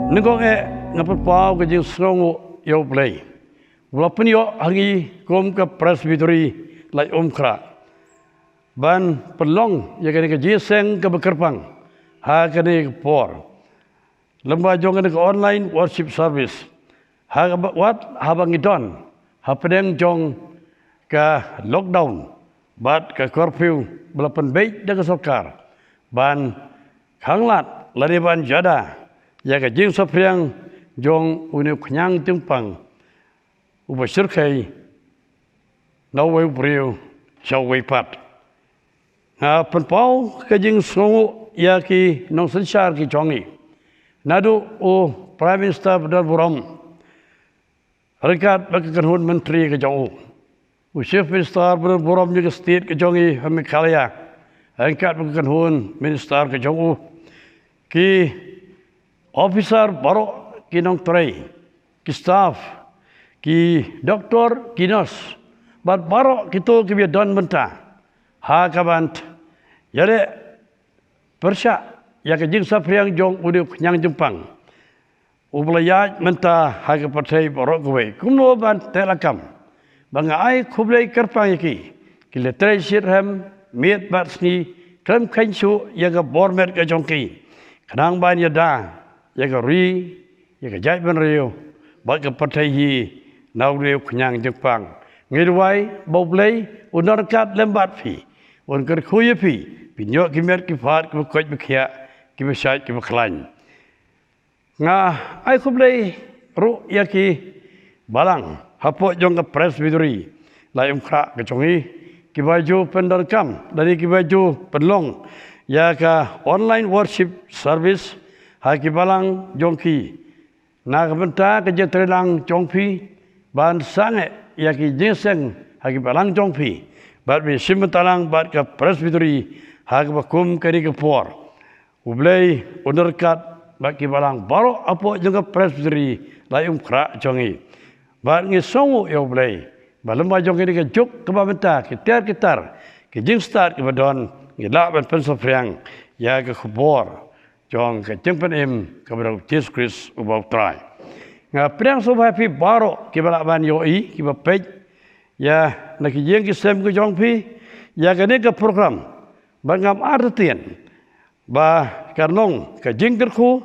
Nengkong ngapet pau ke jing snoh yo play. Walaupun yo hangi kom ke Presbytery Laitumkhrah. Ban pelong ya kene ke jingiaseng ke kyrpang. Ha kene ke por. Lembah jong kene ke online worship service. Ha wat habang idon. Hapdeng jong ke lockdown. Bat ke curfew belapan baik dengan sokar. Ban khanglat lari ban jada. Ya ke jingsheptieng jong uni khnyang jingpang uba sirkai no way brio shall we pat penpau ke jing snoh ya ki nong sensar ki jongi nadu o prime minister Rev.R.R.Cunville rekat bakakan menteri ke jong u chief minister Rev.R.R.Cunville ke state ke jongi hamikalia rekat bakakan minister ke jong ki officer baru ki nong Trai, ki staff, ki doktor, ki nurse, bat baru kita ki biadon benta, ha kabant, jadi persyak ya ke jingsheptieng jong udik nyang jempang, ublayat benta ha ke partai baru kuwe, kumno ban telakam, bangai kublai kyrpang ki letrai sirham, miet bat sni, krem kansu ya ke bormet ke jongki, kenang ban yada. Ya ke ri, ya ke jai ben rio, bat ke partai hi, nau rio khnyang jengpang. Ngirwai, bau blai, unar kat lembat fi, un ker khuye fi, pinyok kimet ki fat, ki koj bekhia, ki besyait, ki beklan. Nga, ai kublai, ru ya ki balang, hapok jong ke Presbytery, Laitumkhrah ke congi, ki baju pendarkam, dari ki baju penlong, ya ke online worship service, haki balang jongki nak benta ke jetrelang jongpi ban sange ya ki jingiaseng haki balang jongpi bat bi simtalang bat ke Presbytery haki bakum kari ke por ublai unerkat bat ki balang baru apo jong ke Presbytery Laitumkhrah jongi bat ngisongu ya ublai balemba jong ini ke juk ke benta ke kitar ke jingstat ke badon ngilak ban pensofriang ya ke khobor jong ke Jingkyrmen ke U Jisu Khrist ubau Trai. Ngapdeng so happy baru ke balak yoi ke bapej ya nak jeng ke sem ke jong pi ya ke ni ke program bangam artian ba karnong ke jingkyrku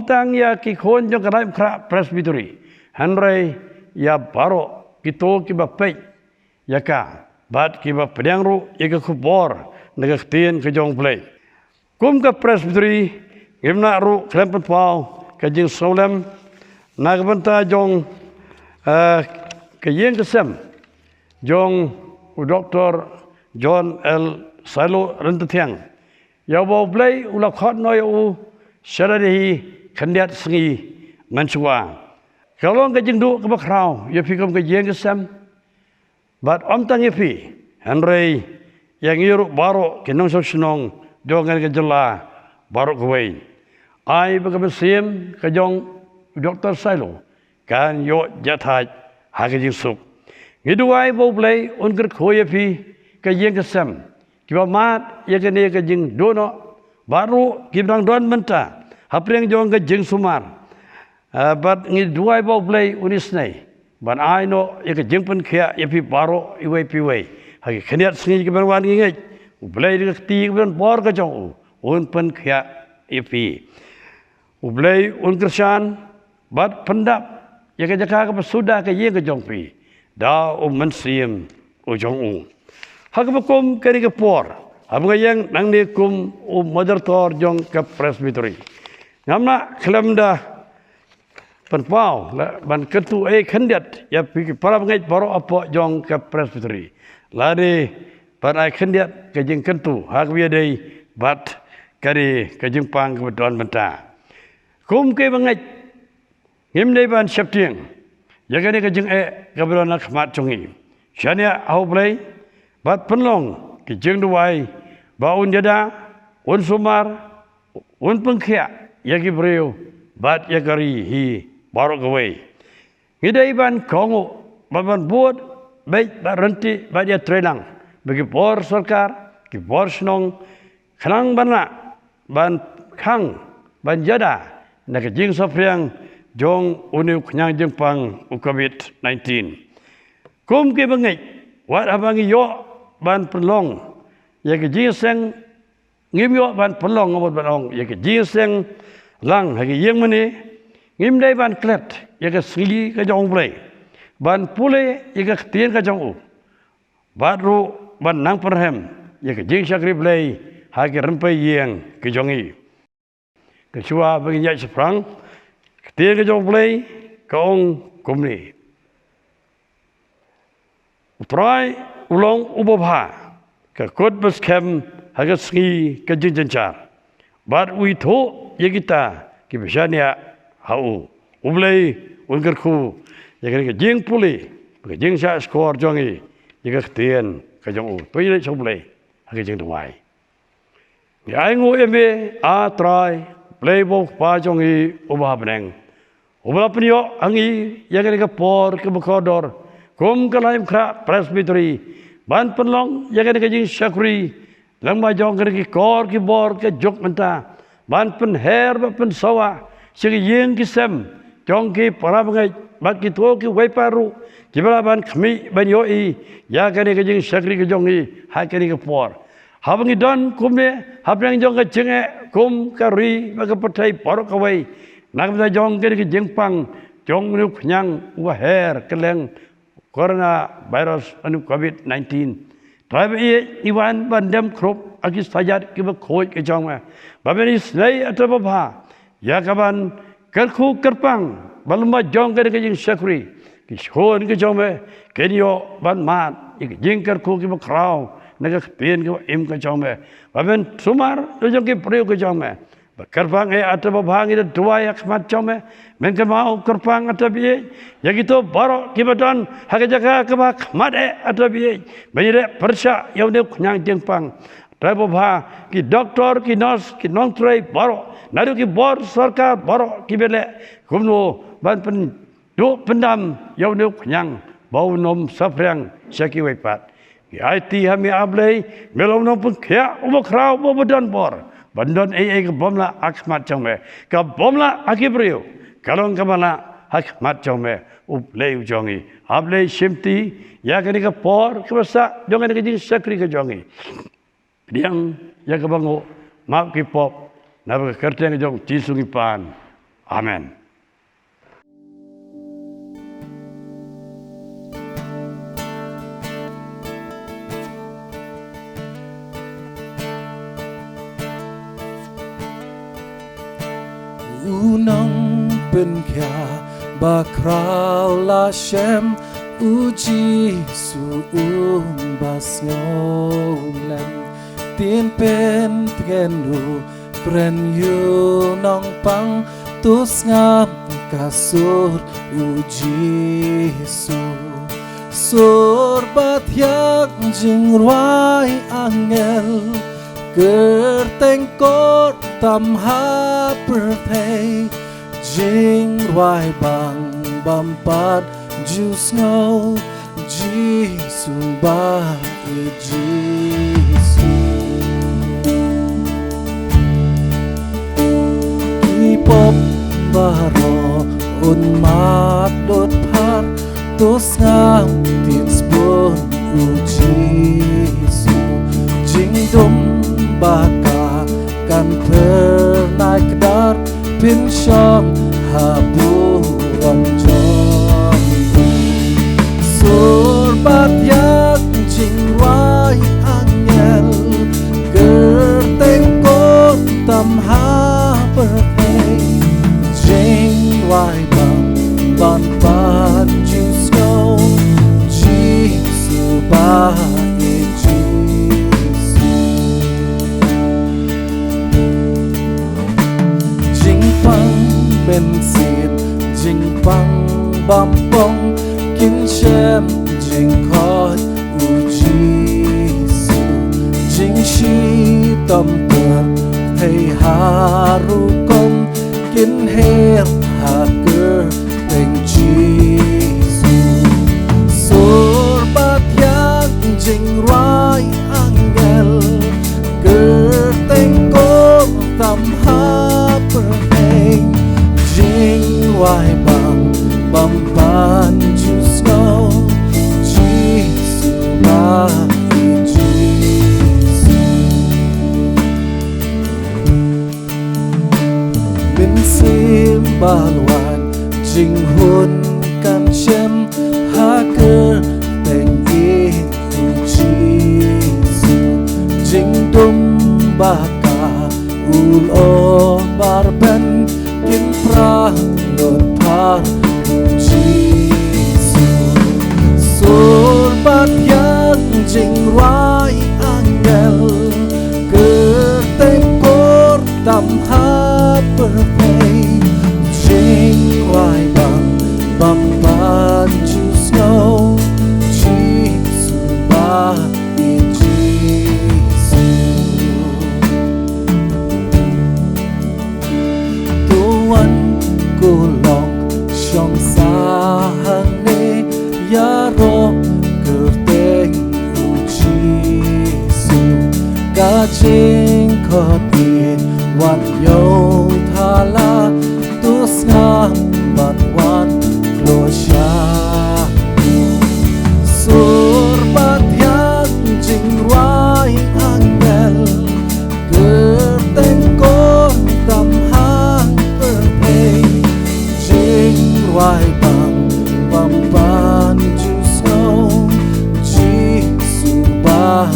tang ya ki khon jong ke Laitumkhrah Presbytery hanrei ya baru kita ke bapej ya ka bat ke bapedang ru ya ke kubor nak tien ke jong play. Kum ke Presbytery, gimna ru klempet pau ke jing solem, nak benta jong ke jing kesem, jong Dr. John L. Silo rentetiang. Ya bau play ulah khot noi u syaradihi kandiat sengi mensua. Kalau ke jing du ke bakrau, ya fikum ke jing kesem, bat tang ya fi, Henry yang iruk baru ke nong senong. Jangan kejela baru kuai. Ai berkesim kejong Dr. Silo kan yo jathaj hagi jisuk. Ngiduai bau play unker khoye pi kejeng kesem. Kiba mat ya kene kejeng dono baru kibrang don menta. Hapreng jong kejeng sumar. But ngiduai bau play unisnai. Ban ai no ya kejeng pen khia ya pi baru iwai piwai. Hagi khaniat sengi kiban wan ngai. Ublai di keti kemudian bor ke jong un pen khia ipi ublai un kersan bat pendap ya ke jaka ke sudah ke ye ke jong pi da mensim jong ha ke bekum ke por abang yang nang ni kum mother tor jong ke Presbytery ngamna klem dah penpau ban ketu kandidat ya pi para pengai baru apa jong ke Presbytery lari bat ai kandiat ke jing kentu hak wiadai bat kari ke jingpang ke don benta kum ke bangai ngimdai ban sheptieng ya kani ke jing ke don khmat chungi syania au play bat penlong ke jing duai baun jada un sumar un pengkhia ya ki breu bat ya kari hi baru kawai ngidai ban kongu ban buat baik bat renti bat ya trelang bagi por sarkar, ki por snoh, khanang bana, ban khang, ban jada, nak jingsheptieng jong uniu khnyang jingpang COVID-19 kum ke bangai wat abangi yo ban pelong ya ke jingiaseng ngim yo ban pelong ngobot ban ya ke jingiaseng lang ha ke jingmane ngim dai ban klet ya ke sili ke jong blai ban pule ya ke tien ke jong badru ban nang perhem ya ke jingshakri blai ha ke rempai yeng ke jongi ke chua bagi nyai seprang tien ke jong blai ke ong kumni Trai ulong ubobha ke khot beskem haga sngi ke jinjancar bar uitho ye kita ki besania hau ublei ungerku ye ke jing puli ke jing sa skor jongi ye ke tien ke jong to ye chong blei haga jing dwai ye ai ngo eme a trai blei bo pa jongi ubah beneng ubah penyo angi ye ke por ke bekodor kum ke Laitumkhrah Presbytery ban penlong ya ke jingshakri lama jong ke kor ki bor ke jok menta ban pen her pen sawa sigi yeng ki sem jong ki para bangai bat ki to ki wai paru ki bala ban khmi ban yo I ya ke jingshakri ke jong I ha ke por habangi don kumne hapdeng jong ke chinge kum ka ri ba ke patai por ka wai nak ba jong ke jingpang jong nu khnyang wa her keleng Corona virus anu COVID-19 Trai iwan bandem krop agis sajat ki ba khoj ke jong ma babeni slai atabha ya kaban kerku kyrpang balma jong ke jingshakri ki shon ke jong ma kenyo ban mat ki jingkerku ki ba kraw naga pien ki im ke jong ma baben sumar jong ki preu ke jong ma kyrpang atabha ngi dua ya khmat jong ma men ke mau kyrpang atabi ya gitu baro kibadan haga jaga ke ba khmat atabi benire persya ya ne khnyang jingpang Rev.R.R.Cunville ki doktor ki nurse ki nong Trai baro nadu ki bor sarkar baro ki bele kumno ban pen du pendam ya ne khnyang bau nom saprang syaki wepat ki IT hami ablei melom nom pun khya ubokrau bobodan bor bandon ke bomla akhmat chome ka bomla akibriu kalong kamala akhmat chome uplei jongi ablei shimti ya ke por kebasa jongi ke jingshakri ke jongi diang ya ke bango maaf ki pop na ke kerteng jong jisungi pan amen Unang penkya bakrau la shem U Jisu basngolem tin pen tgenu pren yu nong pang tus ngam kasur U Jisu sur bat yak jingruai angel kerteng kot tam ha perthei jing roi bang bampat ju snoh Jisu ba Jisu Kipop baro un mat dot par tos ngam tin spon U Jisu jing dum baka kan pernah kedar pin syong habu ram jong surbat yak jing wai angel gerteng kot tam ha pertei jing wai bang ban pan jusno Jisu ba bensin jingpang bampong kinshem jingkhot U Jisu jingshi tamper thei haru kom kin her haker teng Jisu surbat yak jingrai angel gerteng kom tam ha perteng balwan jing hun kan shem hapdeng U Jisu jing baka ulo barben kyrpang par U Jisu surbat yang jing rai angel kertengkor tam hapdeng jing rai bang bamban ju snoh Jisu ba Kulong syong sahang ne yaro kerteng U Jisu kajing khot wan yo thala tus ngam bat wan lo sha surbat yang jing rai angel kerteng ko tam Why bang bamban ju snoh Jisu ba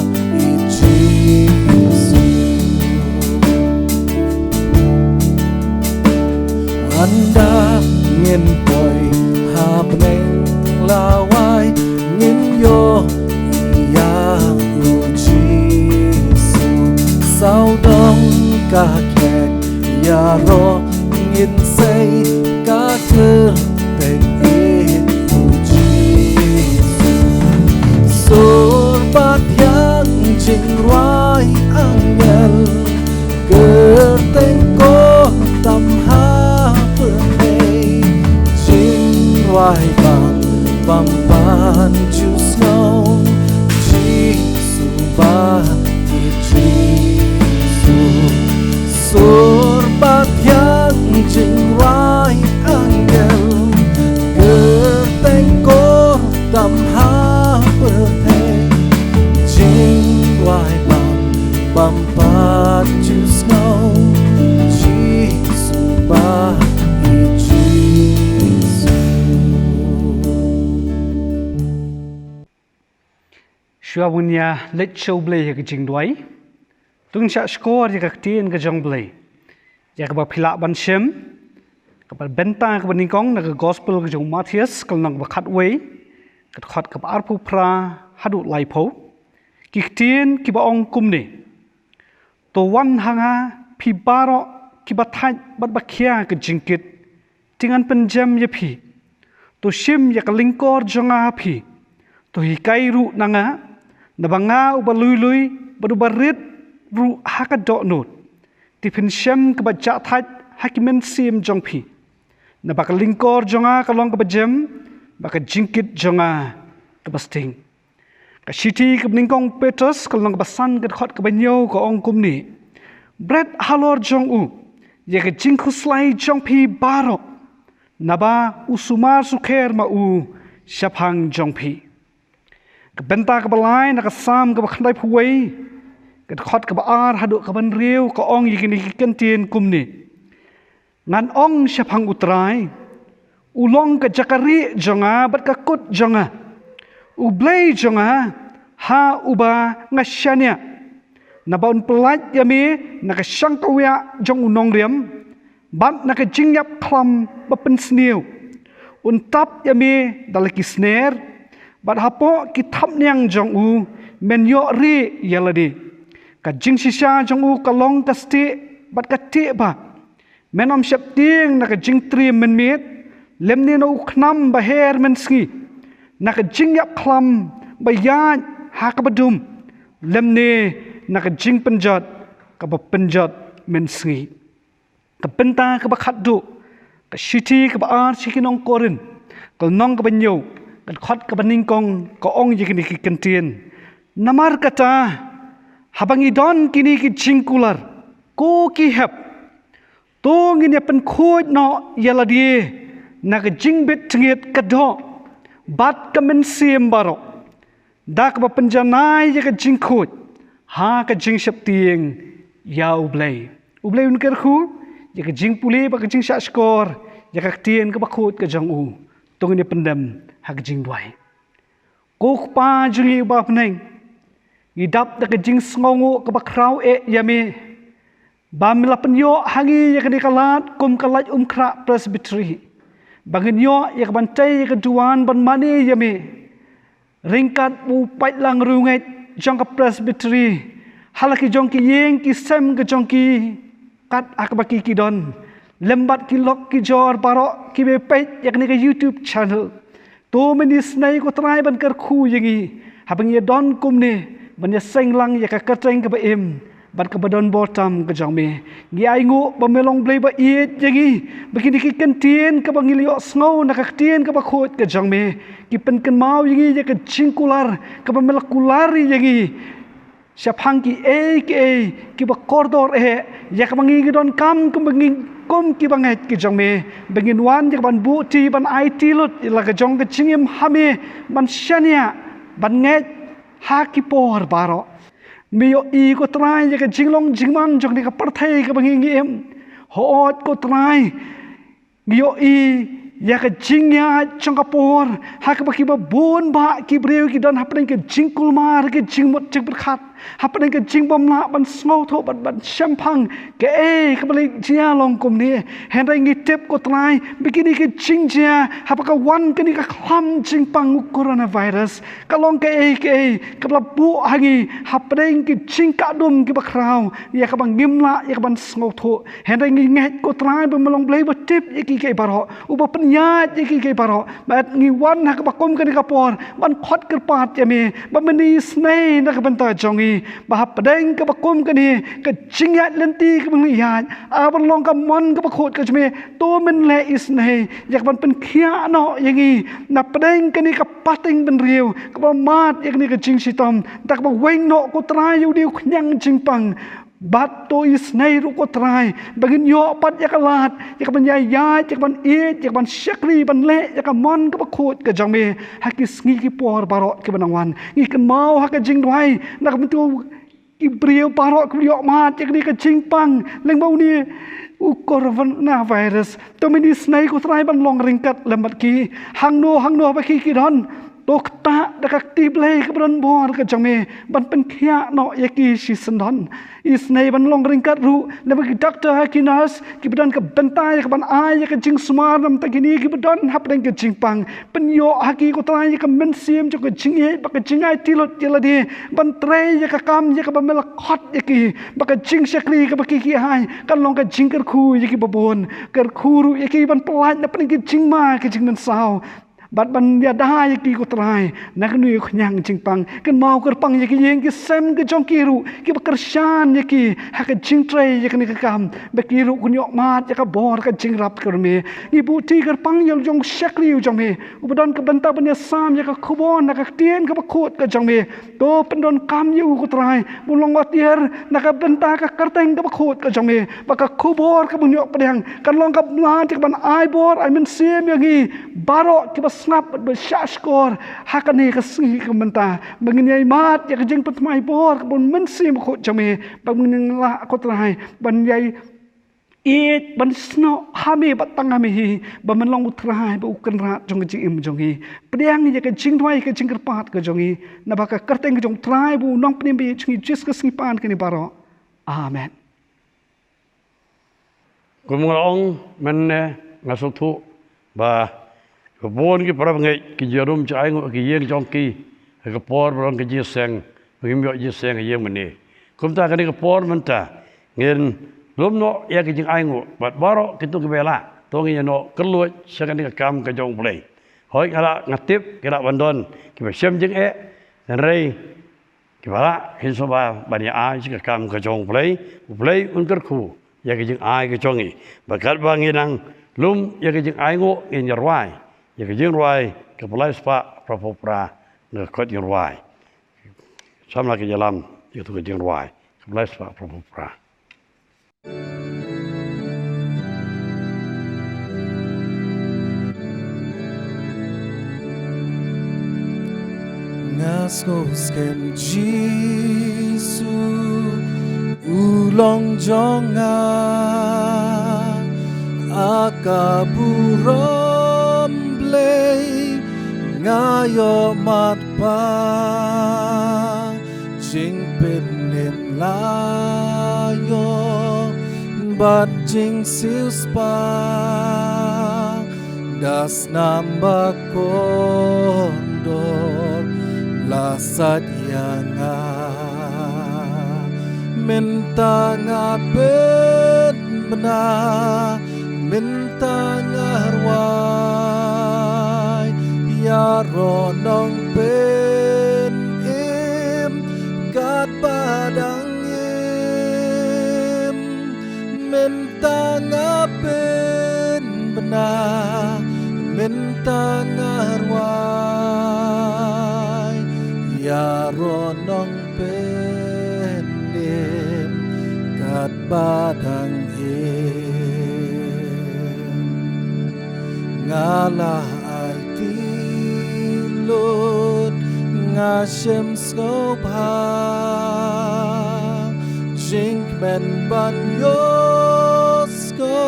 Jisu Anda ngin boy hapdeng lawai ngin yo iya U Jisu sao dong ka kek ya ro ngin say ka kerteng U Jisu surbat yang jing rai angel kerteng ko tam hapdeng jing rai bang bamban ju snoh Jisu ba Jisu surbat yang jing rai angel kerteng ko tam hapdeng jing rai bang bamban ju snoh Jisu ba Jisu Shuabunya let show blay ke jing dwai tung sha score ya ka tien ke jong blay ya ka ba phila ban shem ka ba benta ka baningkong na ka gospel ka jong Matthias kal nang ba khatway ka khot ka ba arpu pra hadu lai pho ki tien ki ba ong kumni to wan hanga phi baro ki ba thai bat ba khia ka jingkit tingan penjam ya phi to shim ya ka lingkor jonga phi to hi kai ru nanga na banga uba lui badu barit ru haka do not ti phin shem ka ba cha thai hakimen sim jong phi na ba ka lingkor jonga ka long ka ba jem ba ka jingkit jonga ka ba sting ka shiti ka ningkong Petrus ka long ka ba san ka khot ka ba nyo ka ong kum ni bread halor jong u ye ka jingkhuslai jong phi baro na ba usumar sukher ma u shaphang jong phi ka benta ka balai na ka sam ka ba khandai phuwei ka khot ka ba ar hadu ka ban riu ka ong yikini ken tien kumni ngan ong shaphang utrai ulong ka jakari jonga bat ka kut jonga ublei jonga ha uba ngashania na baun pelat yami na ka shangkawya jong unong riam bat na ka jingyap klam ba pen sniu untap yami dalaki snare bat hapo ki thap nyang jong u men yo ri yaladi ka jingshisha jong u ka long ka sti bat ka ti ba men om sheptieng na ka jingtri men met lemne no khnam ba her men ski na ka jingyap khlam ba ya ha ka badum lemne na ka jing penjat ka ba penjat men ski ka penta ka ba khaddu ka shiti ka ba ar chikinong korin ka nong ka banyo kan khot ka baningkong ka ong yikini ki kentien namar kata habangi don kini ki jingkular ko ki hep to ngin ya pen khoj no yaladi na ka jingbet tngit ka do bat ka men sim baro dak ba penjanai ya ka jingkhoj ha ka jingsheptieng ya ublei un ker khu ya ka jingpuli ba ka jingsha skor yakak tien ka bakut ka jong u tung ni pendem hak jing dwai ko pa jungi ba pneng idap da ka jing sngongu ka bakrau yame bamila penyo hangi yakani kalat kum kalat Laitumkhrah Presbytery bangin yo yak bantai ka duan ban mani yame ringkat bu pait lang rungai Jingkyrmen Presbytery halaki jongki yeng ki sem ke jongki kat akbaki ki don lembat ki lok ki jor barok ki be pait yakni ka YouTube channel to meni snai ko trai ban ker khu yangi habang ye don kum ne ban ye seng lang ya ka katreng ka ba em ban ka badon botam ka jongme gi ai ngu ba melong blei ba it yangi begini ki kentien ka bang ilio snoh na ka tien ka ba khot ka jongme ki pen kan mau yangi ya ka jingkular ka ba melakulari yangi siapang ki ki ba koridor ya ka bangi don kam kum bangi kom ki banget ki jongme bengin wan ya ban buti ban IT lut la ka jong ka chingim hame ban shania ban nget ha ki por baro miyo ko trai ya ka jinglong jingman jong ni ka parthai ka bangi ngiem hot ko trai miyo ya ka jingya changkapor ha ka baki ba bon ba ki breu ki don hapdeng ke jingkulmar ke jingmot jing berkhat hapdeng ke jingbom la ban snoh tho ban shampang ke ka bali jia long kum ni hendai ngi tep ko trai bikini ke jingjia hapaka wan ke ni ka khlam jingpang coronavirus ka long ke ka bla bu hangi hapdeng ke jingka dum ki bakrau ya ka bang ngimla ya ka ban snoh tho hendai ngi nget ko trai ba melong blei ba tip ki ke baro uba nyat iki ke paro bat ngi wan hak bakom ke kapor ban khot kyrpat yame ba meni snei na ka banta jongi ba hapdeng ka bakom ke ni ka jingat lenti ke bang yat aban long ka mon ka bakhot ka jme to men le isnei yak ban pen khia no yangi na pdeng ke ni ka pating ben riu ka ba mat yak ni ka jingshitom tak ba weng no ko trai yu diu khnyang jingpang bat to isnei ru ko trai bagin yo pat ya kalat ya ban ya ya ban ya ban shakri ban le ya ka mon ka khot ka jangme hakis ngi ki por barok ke banangwan ngi kan mau hak jing dwai na ka tu ki brio barok ku yo mat ya ni ka jingpang leng bau ni coronavirus to mini snei ko trai ban long ringkat lembat ki hangno ba ki don dokta dakak tiblei kebran bor ke jangme ban pen khia no yaki si sendon isnei ban long ringkat ru leba ki doctor hakinas ki bedan ke bentai ke ban ai ke jing smar nam takini ki bedan hapdeng ke jingpang penyo haki ko trai ke mensim jo ke jinge ba ke jingai tilot tiladi ban trai ya ka kam ya ka ba mel khot yaki ba ke jingshakri ke ba ki hai kan long ke jingker khu yaki babon ker khuru yaki ban pelat na pen ke jingma ke jingmen sao bat ban ya dai ki ko trai nak nu khnyang jingpang kan mau kyrpang ya ki yeng ki sem ke jongkiru ki bekershan ya ki ha ka jingtrai ya ni ka kam bekiru kunyo mat ya ka bor ka jingrap kerme ibu ti kyrpang yang jong shakri u jongme ubadan ka banta ban ya sam ya ka khubon nak ka tien ka khot ka jongme to pendon kam yu ko trai bulong watier nak ka banta ka karteng ka khot ka jongme ba ka khubor ka bunyo pedang kan long ka blan ban ai bor ai men sim ya ki baro ki snap bersyashkor hakane kasih kementa mengenai mat ya kejeng petmai bor kebun mensi khot jame bang la ko trai ban yai it ban snoh hame batang hame ba menlong utrai ba ukan rat jong jing jongi pedang ya kejing thwai kejing kerpat ke jongi na ba ka kerteng jong trai bu Nongpynim bi chingi jis ka snipan ke ni baro amen kumulong men ngasuk thu ba kebon ki para ngai ki jarum chai ngo ki yeng jong ki ka por rong ki jingiaseng ngim yo jingiaseng yeng mane kum ta ka ni ka por man ta ngin lom no ya ki jing ai ngo bat baro ki tu ki bela to ngi no keluat sa ka ni ka kam ka jong play hoi kala ngatip kira bandon ki ba sem jing rei ki bala hin so ba ya ai ka kam ka jong play un ker khu ya ki jing ai ka jongi ba kat ba ngi nang lum ya ki jing ai ngo in your why ya ke jing ruai ke pelai spa propopra ne khot jing ruai samla ke jalam ya tu ke jing ruai ke pelai spa propopra Ngasko skem Jisu ulong jonga kaburom blei ngayo matpa jingpynem layo bat jing siuspa das namba kondor la sadyanga minta ngaben bena minta ngarwai ya ronong pen im kat padang im minta ngaben bena minta ngarwai ya ronong pen im kat padang ngalah ai tilot ngasem sngewbha Jingkyrmen ban yosko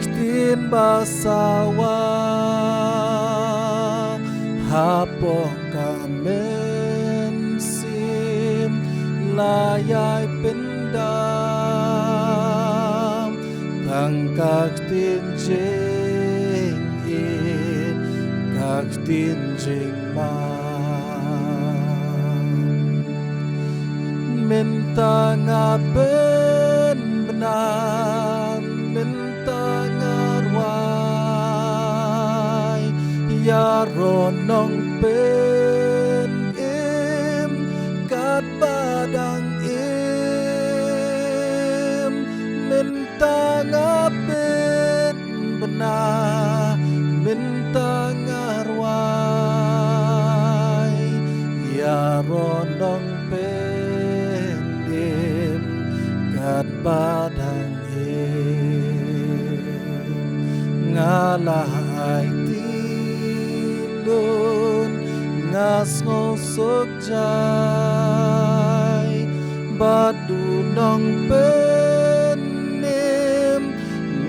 ktin basawa hapong kamen sim layai pendam tangkak tinjing kak tinjing minta ngaben benar minta ngarwai ya ronong pen im kat padang im minta ngaben benar minta ngarwai ya ronong pen im kat padang im ngalah ai tilun ngasngosok jai badu nong pen im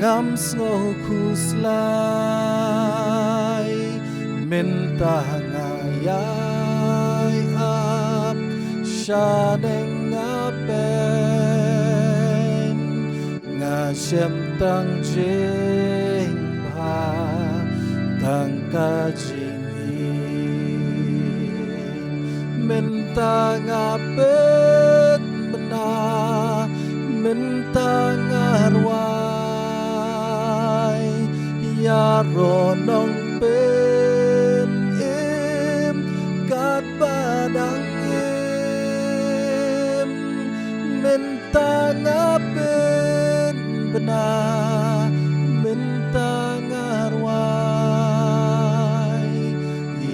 ngam snoh kuslai minta ngayai ap hapdeng ngapen ngasheptieng jingshakri tangka jingin minta ngapet benar minta ngarwai ya ronong pen im kat padang im minta ngapet benar minta ngarwai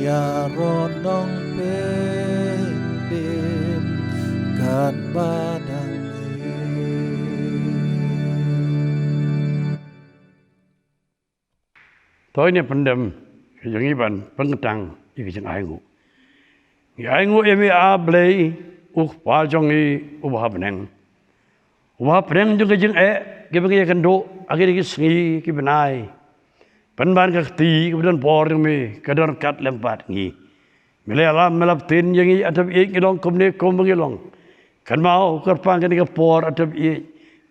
ya ronong pen im kat padang tối nay pendem yang iban pengtang iki jeng aingu ngi aingu emi a blei pa jongi hapdeng juga jeng gebege kendo agir ki sngi ki benai penban ka ti kemudian por mi kadar kat lempat ngi mele alam melap tin yang i atap i ngilong komne kombengilong kan mau kyrpang kan ke por atap i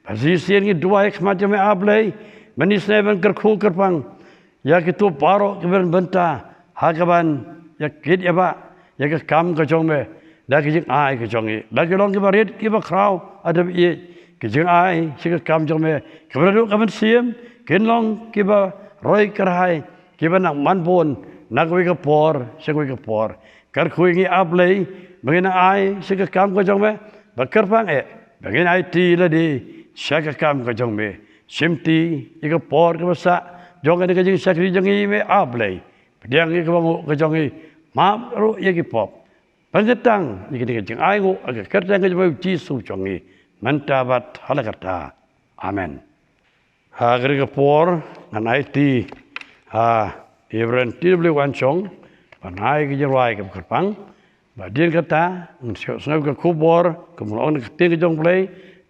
pasisian ngi dua ek macam a blei manis neven kerku kyrpang ya kitu paro kemudian benta hakaban ya kit ya ba ya ke kam ka jong me da ki jing ai ka jong i da ki long ki barit ki ba kraw atap i ki jing ai si ka kam jong me kemudian kamen siem kin long ki ba roi kerhai ki ba nak man pon nak wi ka por si wi ka por kar khui ngi ablei bangina ai si ka kam ka jong me ba kyrpang bangina ai ti la di si ka kam ka jong me simti i ka por ka sa jong ni ka jingshakri jangi me ablei pediang ni ka bangu ka jangi ma ro ye ki pop pangetang ni ka jing ai ngo ka kertang ka U Jisu jangi mantabat halakarta amen ha gri ka por nan ai ti ha evren ti bli wan chong panai ki jrai ka kyrpang ba din kata snoh ka kubor kemudian ka ti ka jong play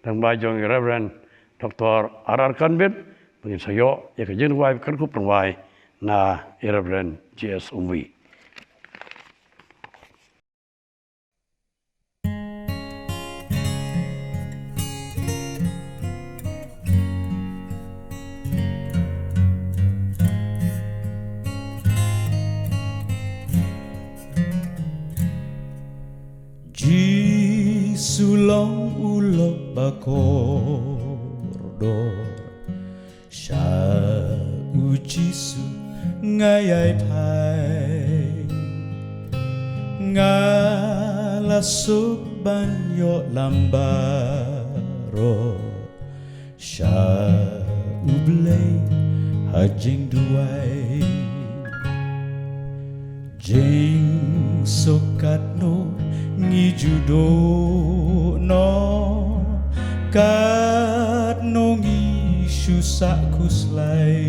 dan ba jong Rev.R.R.Cunville bagi sayo ya ke jeng wai kan ku perwai na Rev.R.R. J.S. Umwi. Sulong ulok bakordor Sha U Jisu ngayai pai Ngalasuk banyo lambaro Sha ublay hajing duai Jing sokat no ngi judo no kat no ngi shusak kuslai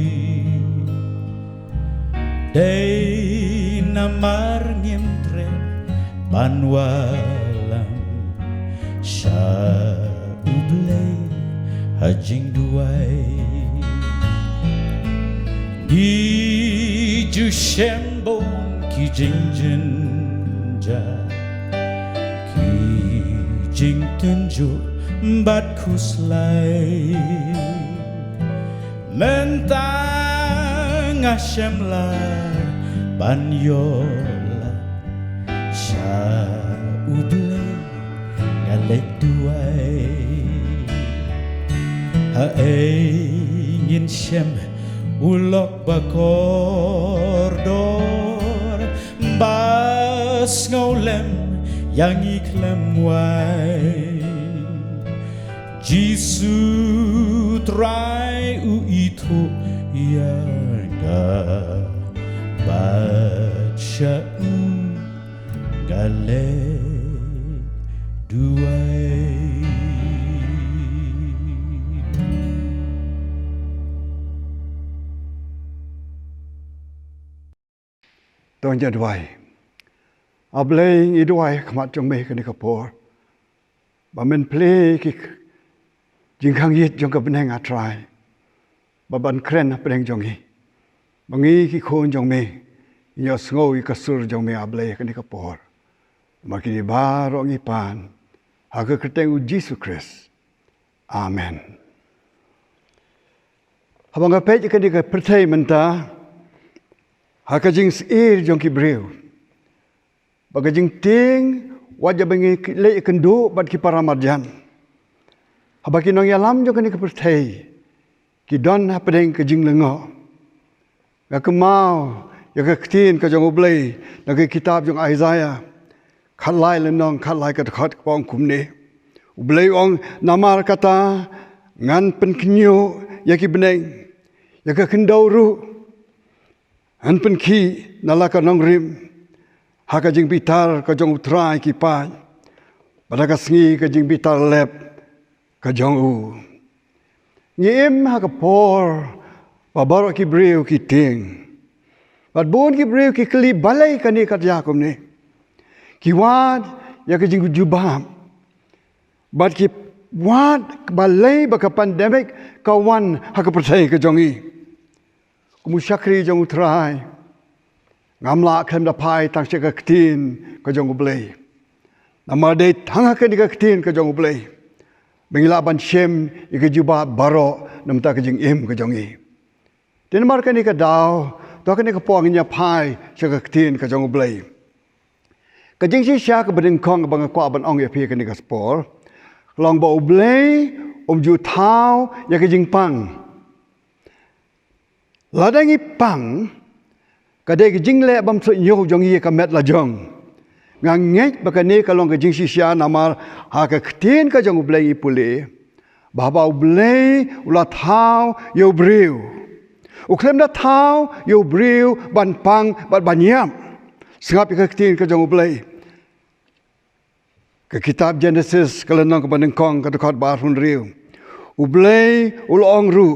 day namar ngemtre banwalam sha ublay hajing duai gi ju shembon ki jingjinja Jing tunju bat kuslay Mentang asyamla banyola Sha ublay ngalek duai Haingin syam ulok bakordor Bas ngolem yang iklem wai Jisu Trai u itu yang baca gale duai Tuan jadwai Ablay idwai khamat jong me kani kapor. Ba men play ki jingkhang yit jong ka beneng a trai. Ba ban kren beneng jong hi. Bangi ki khon jong me. Nyo snoh ka sur jong me ablay kani kapor. Makini baro ngi pan. Ha ka keteng U Jisu Khrist. Amen. Habang apet kani ka perthai menta. Ha ka jing ir jong ki breu. Baga jingsheptieng wajah bengi le kendu bad ki paramarjan. Habaki nong yalam jo kani kepertai. Ki don hapdeng ke jinglengo. Ga kemau ya ke ktin ke jong ublay na ke kitab jong Isaiah. Khalai lenong khalai ke khot pong kumne. Ublay ong namar kata ngan pen kenyu ya ki beneng. Ya ke kendau ru. Han pen ki nalaka nong rim. Haka jing bitar ka jong Trai ki pai. Pada ka sngi ka jing bitar lep ka jong u. Nyim haka por babaro ki breu ki ting. Bad bon ki breu ki kli balai ka ni kat yakum ni. Ki wad ya ka jing jubah. Bad ki wad balai ba ka pandemic ka wan haka percaya ka jong i. Jingshakri jong Trai. Ngamla kem da pai tang se ka ktin ka jong ublay. Nama de tang ka ni ka ktin ka jong ublay. Bengila ban shem I ka juba baro nam ta ka jing im ka jong I. Tin mar ka ni ka daw to ka ni ka pong nya pai se ka ktin ka jong ublay. Ka jing si sha ka bading kong bang kwa ban ong ya pi ka ni ka spor. Long ba ublay ju thao ya ka jing pang. Ladang I pang kadai ke jingle bam su nyo jong ye ka met la jong ngang ngek ba ka ne ka long ka jing si sha namar ha ka ktin ka jong ublay I pule ba ba ublay ula thao yo breu u klem da thao yo breu ban pang ban yam sngap ka ktin ka jong ublay ka kitab Genesis ka lenong ka ban kong ka khot ba hun riu ublay ul ong ru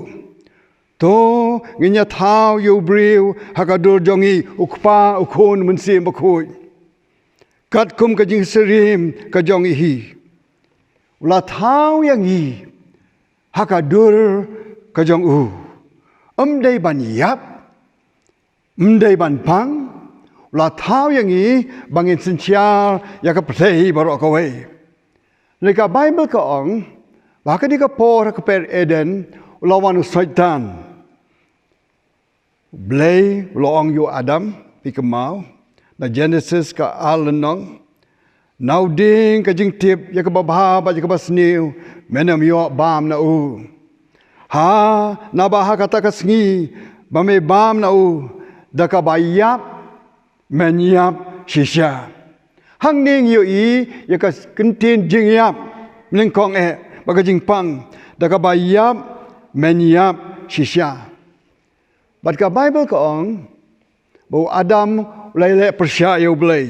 To nginya thao yo breu hakadur jongi ukpa ukon mensim bakoi. Kat kum ka jing serim ka jongi hi. Ula thao yang hi hakadur ka jong u. ได้บันยับได้บันพังลาเท้าอย่างนี้บางอินสินเชียอยากกับประเทศบารอกเอาไว้ในกับไบเบิลก็อ่องว่ากันนี้ก็พอรักเป็นเอเดนลาวันอุสัยตันเบลย์ลองอยู่อาดัมพิกมาในเจเนซิสก็อัลนองนาวดิงก็จิงทิพอยากกับบาบอยากกับบสนิวแม่นมีวบามนะอูฮานาบาฮากตากสงีบะเมบามนะอูดะกบายับแม่นยับชิชาหังนิ่งอยู่อยากกับกินทินจิงยับนึงของบากจิงปังดะกบายับแม่นยับชิชาบัดกับไบเบิลก็อ่องบอกอาดัมเลยเละประชาอยู่เบลย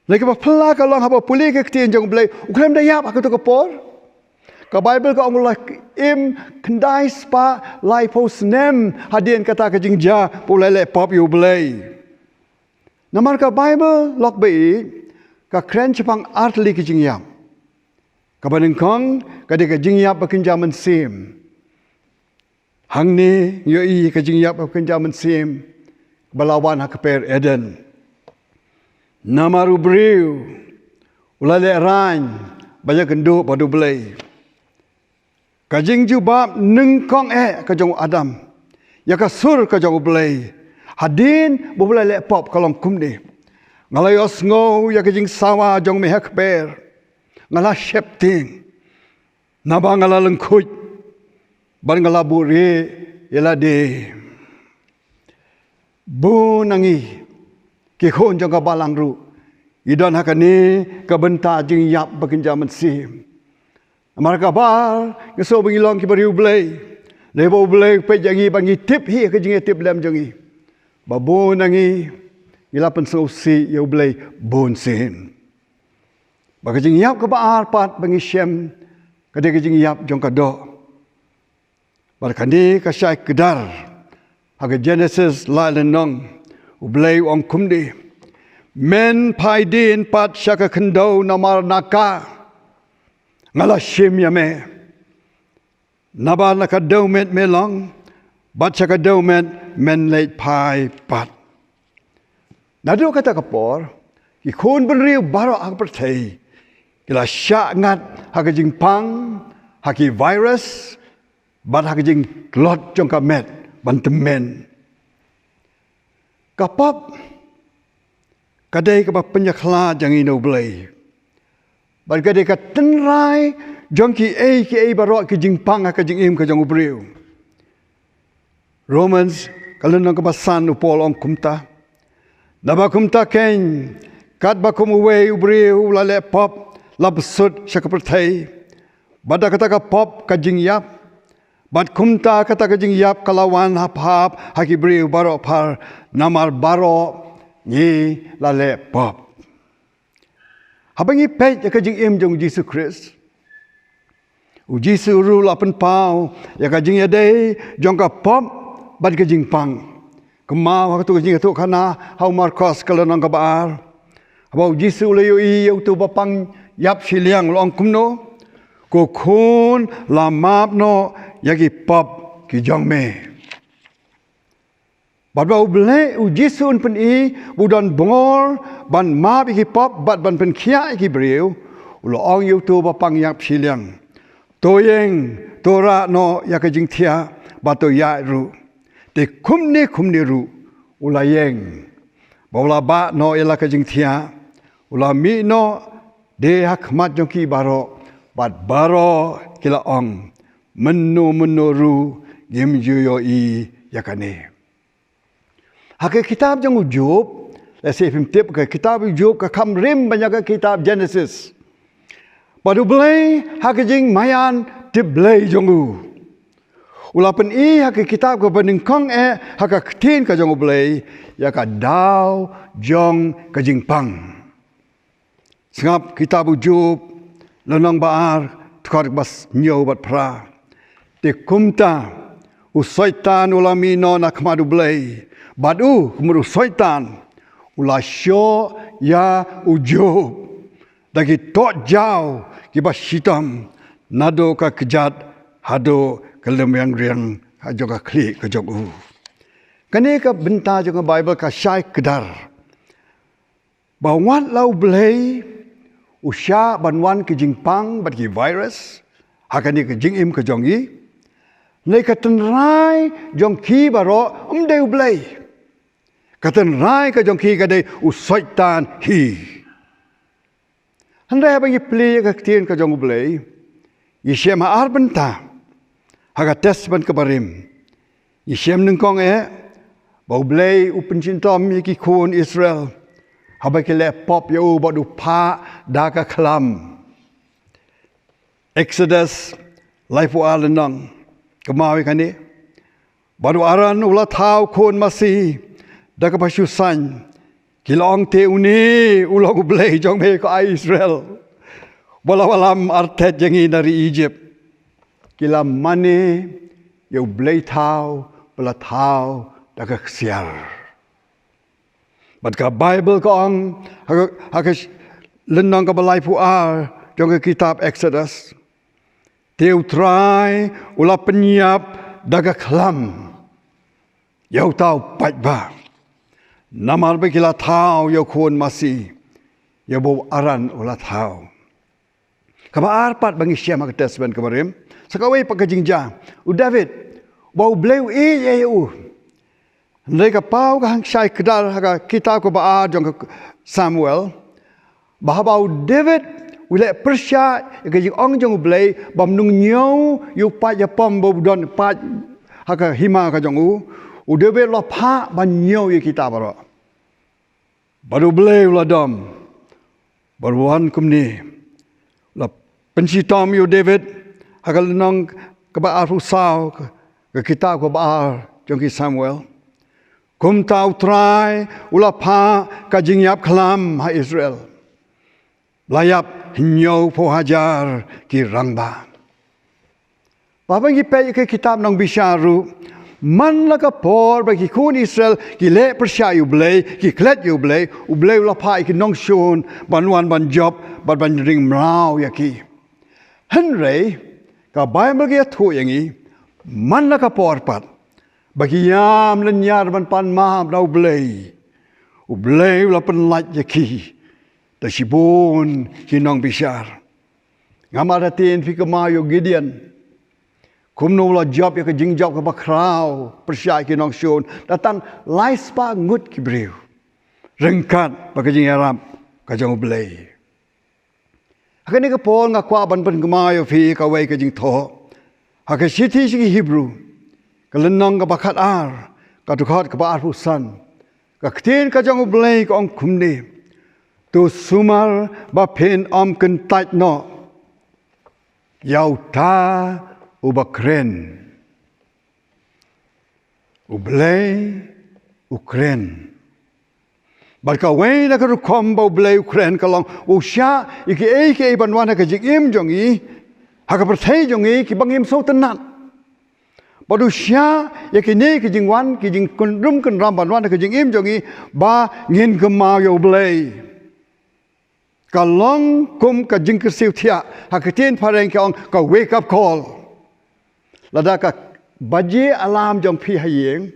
เลยก็บอกพลาก็ลองหาบอกปุลิก็ที่จงเบลยอุเครนได้ยับaku tu keporกับไบเบิลก็อ่องเลยim kendai spa lai posnem hadian kata ke jingja puเลยเละปอบอยู่เบลยnamar ka Bible lok be ka kren chapang artli ke jingyap ka banengkong ka de ke jingyap bakin jaman sim hang ni yo ke jingyap bakin jaman sim balawan hak per Eden namaru briu ulale ran banyak kendu padu belai ka jingju bab nengkong ka jong Adam ya ka sur ka jong belai hadin boleh lek pop kalong kumni ngalai snoh ya kejing sawa jong mehak per ngala sheptieng naba ngala lengkut ban ngala buri ila de bu nangi ki khon jong ka balang ru idan hakani ka benta jing yap bakin jaman sim amarka bar ngeso bingilong ki bariu blai lebo blai pe jangi bangi tip hi ke jing tip lem jangi babu nangi ilapan sausi yau belai bon sin bagi jing yap ke baar pat bangi shem kade ke jing yap jong kado barkani ka syai kedar haga Genesis la lenong ublai ong kumdi men pai din pat syaka kendo namar naka ngala shem yame nabar nakadau met melong bat syaka dau met men leit pai pat nadu kata kapor ki khon benriu baro ak perthei kila sya ngat hak jing pang haki virus bat hak jing klot jong ka met ban temen kapap kadai ka penyakla jang ino blai ban kadai ka tenrai jong ki baro ki jing pang hak jing im ka jong ubriu Romans kalau nak kebasan upol ong kumta naba kumta Kane kat bakum uwe ubriu lale pop labsut syakaperthai bada kata ka pop ka jingyap bad kumta kata ka jingyap kalawan hap haki briu baro par namar baro ni lale pop habangi pej ka jing im jong Jisu Khrist U Jisu ru lapen pau ya ka jing yadai jong ka pop bad ke jingpang kemau waktu ke jing tu kana hau markos kalau nang kabar abau Jisu le yo i tu bapang yap siliang long kumno ko khon la map no yagi pop ki jongme bad bau ble U Jisu pen i budan bongor ban map ki pop bad ban pen khia ki briu lo ong yo tu bapang yap siliang toyeng tora no yak jing thia ba to ya ru te kumni ru ulayeng baula ba no ela ka jing thia ula mi no de hak mat jong ki baro bat baro kila ong mennu ru gim ju yo i yakane hak kitab jong ujub la se fim tip ka kitab ujub ka kam rim banyak ka kitab Genesis padu blai hak jing mayan tip blai jong u ulapan i hak kitab ka benengkong hak tin ka jong blai ya ka dau jong ka jingpang sngap kitab ujub lonong baar tkar bas nyo bat pra te kumta u soitan ulami no nakmadu blai badu kumru soitan ula syo ya ujub dagi tot jau ki bas hitam nado ka kejat hado kelem yang riang juga klik ke jong kan ni ka benta juga Bible ka syai kedar bawat lau belai usya banwan ke jingpang bat ki virus hakan ni ke jingim ke jongi nei ka Trai jong ki baro deu belai ka Trai ka jong ki ka dei usaitan hi handai bagi pli ka tien ka jong belai Yishem ar benta haga tes ban kabarim Yishem nengkong bau belai upencintom yaki kun Israel habai ke le pop yo badu pa daka klam Exodus Laifu nang kemawi kani badu aran ula tau kun masih daka pasusan kilong te uni ulang belai jong me ko Israel wala-walam artet jangi dari Egypt kila mane yo belai tau bela tau daga sial bat ka Bible ko ang hakas lenang ka balai puar jong kitab Exodus teu Trai ula penyiap daga klam yo tau patba namar be kila tau yo kun masih yo bo aran ula tau kaba arpat bangi syam ka testament kemarim sakawai pakajingja u David bau bleu mereka pau ka hang syai kedar ha kitab ko ba jong Samuel bahau David ule persya ke jing ong jong blei bam nung nyau yu pa ya pom bo don pa ha ka hima ka jong u David lo pa ban nyau ye kitab ro baru bleu la dom baruan kumni la pensitom yu David hakal nong kebaar rusau ke kitab kebaar jong Samuel kum tau Trai ula pa ka jingiap klam ha Israel layap hinyau po hajar ki rangba babang ki pe ke kitab nong bisharu man la ka por ba ki kun Israel ki le persya yu blei ki klet yu blei u blei ula pa ki nong shun banwan ban job ban ring mrau ya ki Henry ka Bible ge thu yang i man la ka por pat bagi yam len yar ban pan ma dau blei u blei la pen laj ye ki da sibun ki nong bishar ngamara tin fi ka ma yo Gideon kum no la job ye ka jing job ka ba krau persya ki nong shun datang lai spa ngut ki breu rengkat ba ka jing arab ka jong blei Akan ni kapol nga kwa ban kemayo fi kawai ka jing tho. Haka siti sigi Hebrew. Kalenang ka bakat ar. Ka tukhat ka ba arpusan. Ka ktin ka jang ublay ka ong kumni. Tu sumar ba pen om kentat no. Yau ta ubakren. Ublay ukren. Barka wei na ka rukom ba ublay ukren ka long usya iki banwan ka jingim jongi haka perthai jongi ki bangim so tenan badu sya yakini ki jingwan ki jing kunrum kun ram banwan ka jingim jongi ba ngin kema yo ublay ka long kum ka jing kersiu thia haka tin pareng ka ong ka wake up call lada ka baji alam jong phi hayeng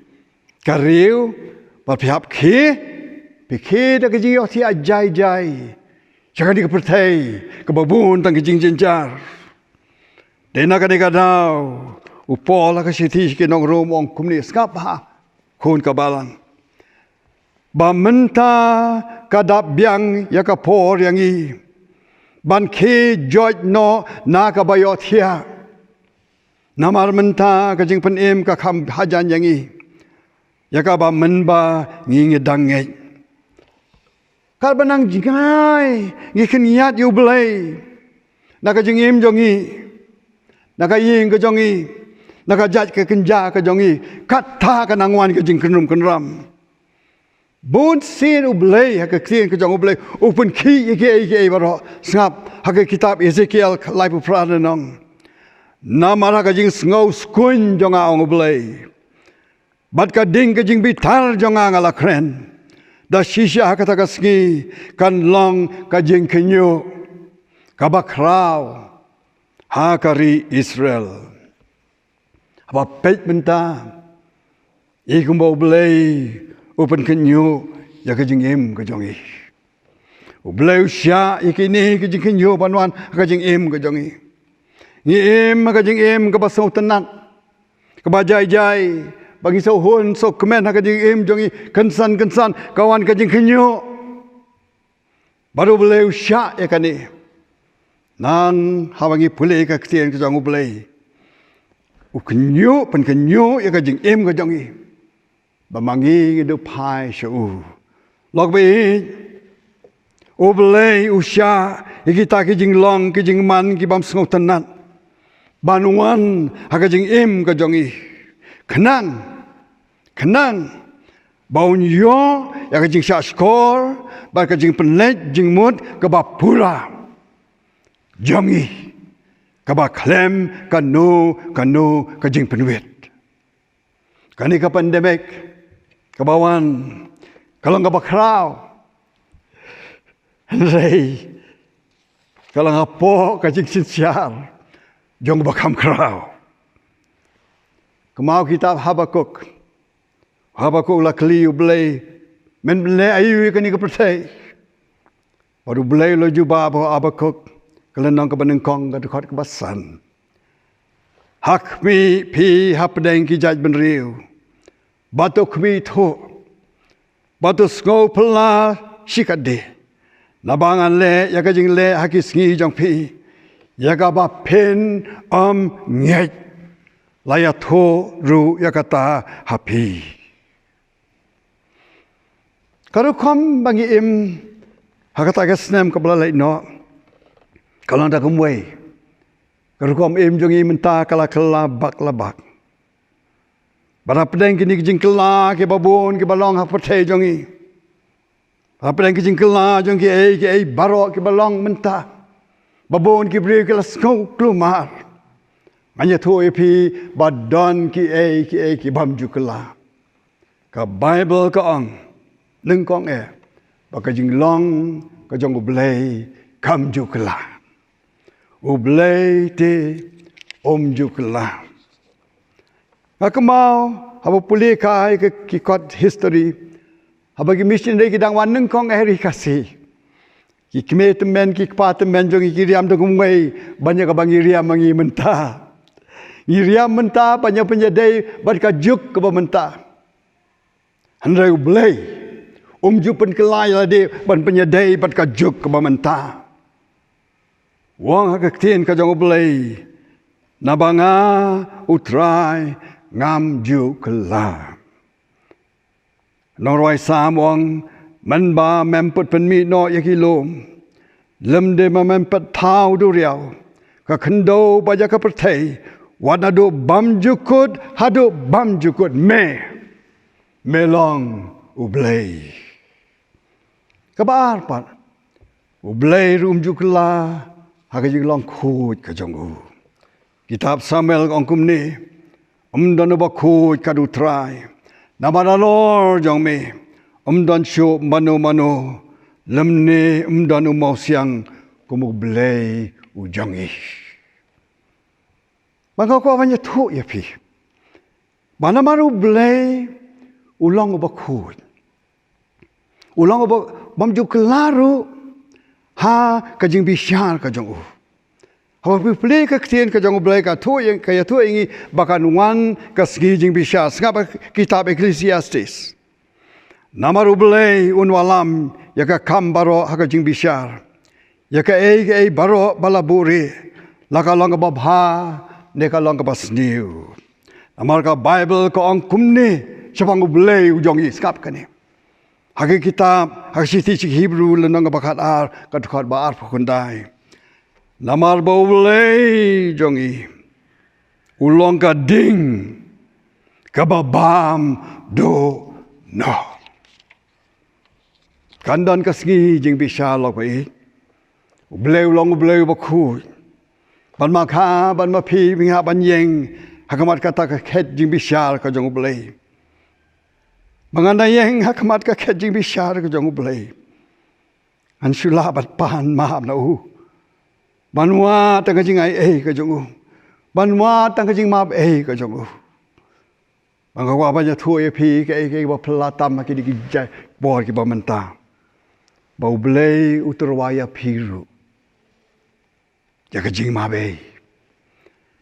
ka riu ba phap khi Pikir dah kerja yang tiada jai. Jangan dipercayai kebabun tang kerja jenjar. Dena kadang-kadang upola kesiti ke nong rumong kumni sngewbha kun kabalan. Bamenta kadap biang ya kapor yang i. Ban ke joj no na kabayot hia. Namar menta kajing penim ka kham hajan yang i. Ya ka menba ngingedang Kal benang jingai, ngikin niat yu belai. Naka jingim jongi, naka ying ke jongi, naka jat ke kenja ke jongi, kata ke nangwan ke jingkyrmen kenram. Bun sin ublay hak ke ke jong ublay, open ki iki baro sngap hak kitab Ezekiel Laitumkhrah nong. Namara ke jing snoh skun jonga ong ublay. Bat ka ding ke jing bitar jonga ngalakren. Da shisha kata kasgi kan long ka jingkenyo kabakrau hakari Israel Apa pet menta. Ikum bau belai. Open kenyu. Ya ke jingim ke jongi. Belai usya. Ikini ke jingkenyu panuan. Ke jingim ke jongi. Ngim ke jingim ke pasau tenat. Ke bajai-jai. Bagi sauhun. So kemen ke jingim jongi. Kensan-kensan. Kawan ke jingkenyu. Baru belai usya ya kan ni. Nang hawangi pulih ke kesian ke jongi belai. Kenyu pen kenyu ya ke jingim ke jongi. Bamangi hidup hai syau. Log bi belai usya kita ke jinglong ke jingman ke bam snoh tenat. Banuan ha ke jingim ke jongi. Kenang bau nyo ya ke jing skor ba ke jing penlet jing mut ke ba pura. Jongi ke ba klem kanu ke jing penwit. Kani ke pandemik ke bawan kalau ke ba krau. Rei kalau ngapo ke jing sinsiar jong bakam krau. Kemau kitab Habakuk la keliu belai men belai ayu kani ke pertai. Baru belai lo juba bahawa Habakuk kelenang ke benengkong ke dekat kebasan. Hak mi pi hapdeng ki jaj benriu. Batuk mi tu. Batuk sngewbha shikade. Nabangan le ya ka jing le haki sngi jong pi. Ya ka ba pen nyet. Laya to ru ya kata hapi. Kalau kom bangi im hakata ka snem ka bala no. Kalau ndak kumwei. Kalau kom im jongi menta kala bak labak. Bara pedeng kini jing kala ke babon ke balong ha pathe jongi. Bara pedeng jing kala jongi ke baro ke balong menta. Babon ke bri ke la skau klumar. Hanya tu epi badan ki bam jukla. Ka Bible ka ang neng kong baka jinglong ka jong ublay kam jukla. Ublay te jukla. Ka mau haba puli kai ki khot history. Haba ki missionary ki dangwan neng kong heri kasih. Ki kmetemen ki kpatemen jong ki riam dong umai banyak ka bangi riam mangi mentah. Iriam mentah banyak penyedai berka juk ke mentah. Handai belai. Jupen kelai lade ban penyedai berka juk ke mentah. Wang hak tien ka jong belai. Nabanga utrai ngam juk kela. Norway sam wang menba memput penmi no yakilom. Lemde memempet tau duriau. Ka kendo baja ka pertai. Wadadu bam jukut, hadu bam jukut melong ublay. Kabar pat, ublay rum jukla, hagajing long khut kajongu. Kitab Samuel ongkum ni, donu bakut kadu Trai. Namara lor jong me, don syo mano lemne donu mau siang kumuk blay ujongi. Bangkau kau banyak tu ya pi. Mana maru belai ulang ubakut. Ulang ubak bamju kelaru ha kajing bisyar kajong u. Hawa pi pelai ka ketian kajong belai ka tu yang kaya tu ingi bakan wan ka segi jing bisyar. Sengapa kitab Ecclesiastes. Namaru belai unwalam ya ka kam baro ha kajing bisyar. Ya ka baro balaburi. Laka long babha. Neka long kepas new. Amarga Bible ko ang kumni siapang ublay ujongi skap kani. Hagi kitab hagi siti Hebrew lenong bakat kadukat ba pukundai. Namar ba ublay jongi. Ulong ka ding kababam do no. Kandan kasngi jing bisa lok bai. Ublay ulong ublay bakut. Ban makha ban mapi mingha ban yeng hakamat kata ka khet jing bisyar ka jong ublay. Manganda yeng hakamat ka khet jing bisyar ka jong ublay. An sula bat pan maham na u. Banwa ta ka jing ai ka jong u. ban ma tang ka jing ma ka jong u bang ka wa ban ya thu pi ke ba phla tam ki ki jai bor ki ba man ta bau blei uturwaya phiru ya ka jing ma be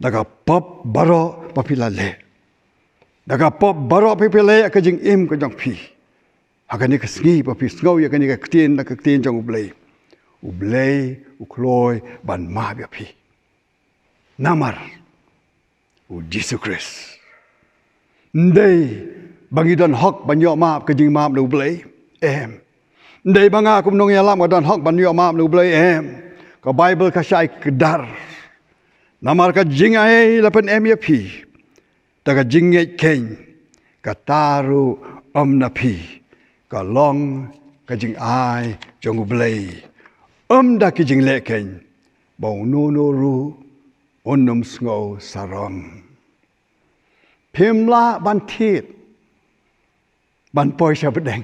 daga pop baro papila le daga pop baro papila ka jing im ka jong phi hakani ka sngi papi sngau ya kani ka ktien na ka ktien jong ublei ukloi ban ma bia phi namar U Jisu Khrist ndei bangi don hok ban yo ma ka jing ma lu blei em ndei banga kum nong ya lam ka don hok ban yo ma lu blei em ka bible ka shai kedar namar ka jing ai la pen em ya phi ta ka jing nge ken ka taru na phi ka long ka jing ai jong blei da ki jing le ken bau no ru onnom sngau sarong phimla ban thit ban poi sha hapdeng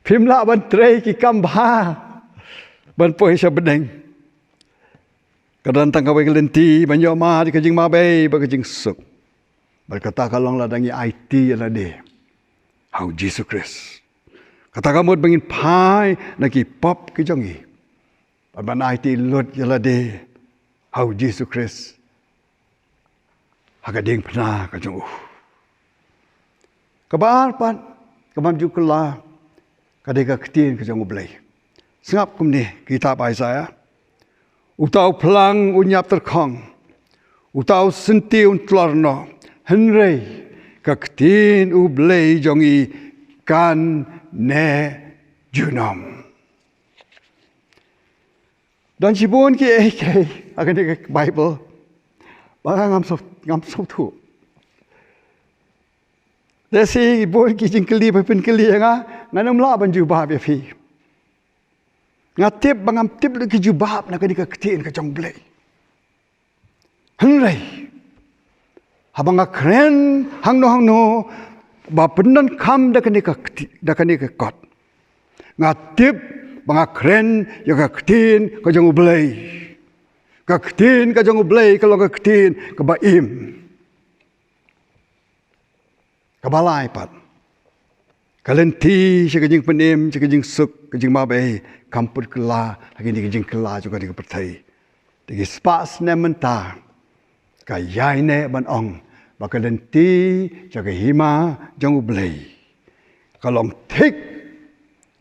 phimla ban Trai ki kambha ban poi sha hapdeng kadan tang ka wei lenti ban yo ma di ka jing ma be ba ka jing suk ba kata ka long la dangi IT la de how Jisu Khrist kata ka mod bangin pai na ki pop ki jongi ban IT lot ya la de how Jisu Khrist hakading pna ka jong kabar pan kamam ju kala kadega ktien ka jong blai sngap kum ni kitab Isaiah utau plang unyap terkhong utau senti untlarno henrei ka ktien u blai jongi kan ne junom dan sibun ki akan di Bible bang ngam so thu desi bon ki jingkli pen kli nga nganum la ban ju ba be phi ngatip bangam tip ki ju ba na ka di ka ktien ka jong blai henrei habanga kren hangno ba pendan kham da kani ka kot ngatip banga kren ya ka ktien ka jong blai ka ktien ka jong blai ka lo ka ktien ka ba im ka balai pat ka lenti si ka jing penim si ka jing suk ka jing ma be kamput kala hagi ni ka jing kala juga di ka perthai di spas ne menta ka yai ne ban ong ba ka lenti si ka hima jong blai ka long thik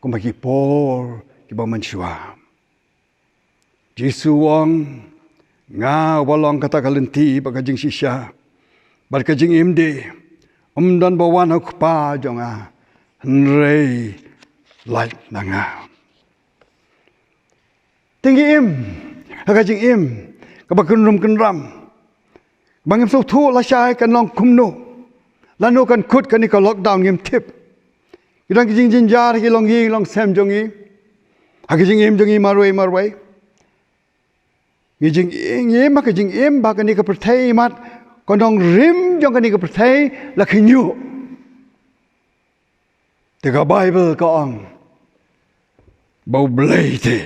ko ma ki por ki ba man shua Jisu wong nga walong kata ka lenti ba ka jing shisha ba ka jing imde dan bawan aku pa jonga nrei light nanga tinggi im agajing im kabakun rum kenram bangim so thu la shai kan long kumno lanu kan khut kan ni ka lockdown ngim tip idang jing jin jar ki long yi long sem jongi agajing im jongi marwai ngijing im ma ka jing im ba kan ni ka perthai mat còn đồng rim trong cái này có thấy là khi nhụ thì cả Bible có ông bầu blei thì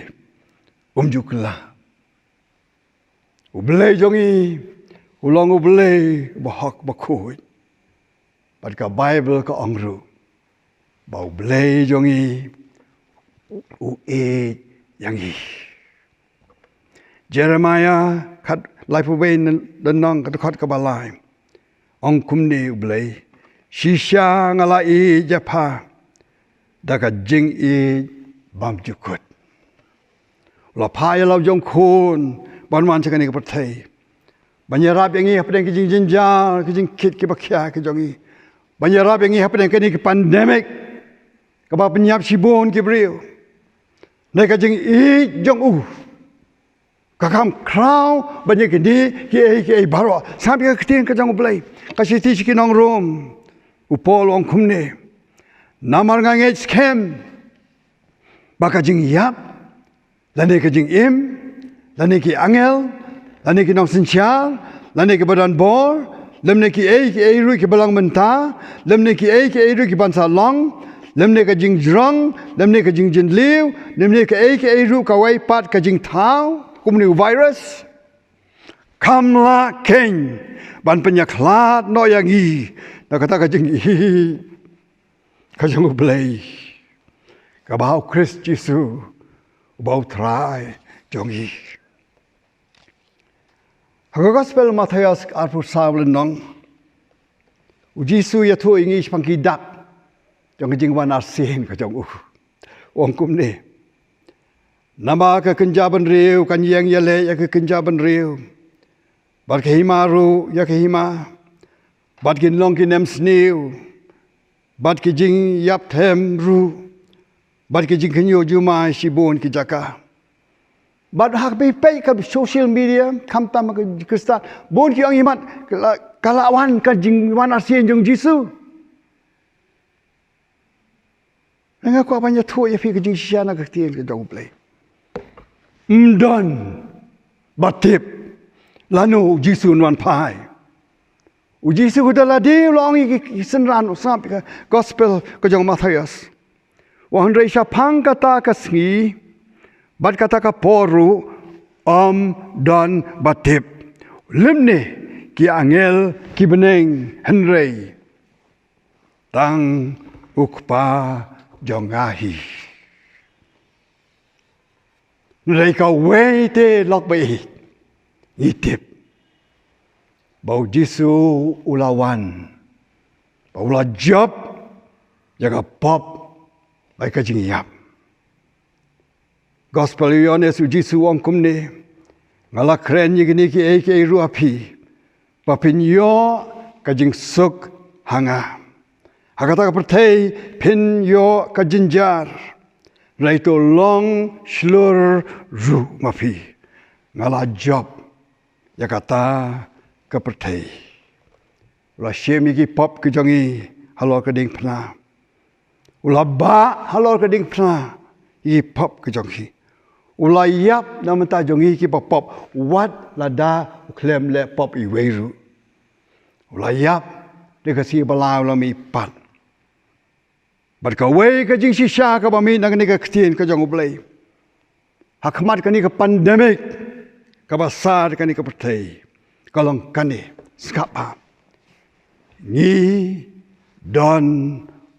dục là blei trong ý long blei bà học bà khôi và cả Bible có ông rồi bầu blei trong ý yang ý Jeremiah khát lai phu ben dan nong ka khot ka balai ong kum ni blai shisha ngala I japa daga jing I bam jukut la phai lo jong khun ban man chakani ka pathai banyarap yangi hapdeng ki jing jinja ki jing kit ki bakhya ki jongi banyarap yangi hapdeng ki ni pandemic ka ba penyap sibon ki brio nai ka jing I jong kakam crown banyak ki baro sampai ke ktien ka jang blai ka siti ki nong rom upol ong kumne namar ngange scam baka jing yap lane ka jing im lane ki angel lane ki nong sinchal lane ki badan bor lemne ki ru ki balang menta lemne ki ru ki ban salong lemne ka jing drong lemne ka jing jin liu lemne ka ru ka wai pat ka jing thao cũng như virus kamla Kane ban penyaklat no yang i na kata ka jing i ka jong blai ka bau Khrist Jisu bau Trai jong i ha gospel Matthias arpur sablen nong U Jisu ya thu ingi pangki dak jong jing wan arsin ka jong ong kum ni nama ka kenjaban riu kan yang yale ya ka kenjaban riu bat ke himaru ya ke hima bat kin long kin nem sniu bat ki jing yap them ru bat ki jing kenyo juma shibon ki jaka bat hak be pe ka social media kam tam ka kristan bon ki ang himat kalawan ka jing wan asien jong Jisu nga ko apanya thu ya fi ka jing siana ka tien ka jong play mdon batip lanu Jisu nuan pai U Jisu hudala de long i senran usap ka gospel ka jong Matthias wa handre sha phang kata ka sngi bat kata ka poru don batip limne ki angel ki beneng henrei tang ukpa jongahi rei ka weite lok bei itip bau Jisu ulawan bau la job jaga pop bai ka jingiap gospel yones U Jisu ong kumne ngala kren yigini ki eke ruapi papin yo ka jing suk hanga hakata ka pertei pin yo ka jinjar raito long slur ru mapi ngala job yakata ka pertei ula shemi ki pop ki jongi halor ka ding pna ula ba halor ka ding pna i pop ki jongi ula yap namata jongi ki pop wat lada klem le pop i weiru ula yap de ka si bala ula mi pat bat ka wei ka jing shisha ka ba mi nang ni ka ktien ka jong blai hakmat ka ni ka pandemic ka basar ka ni ka pertei kalong kani skapa ni don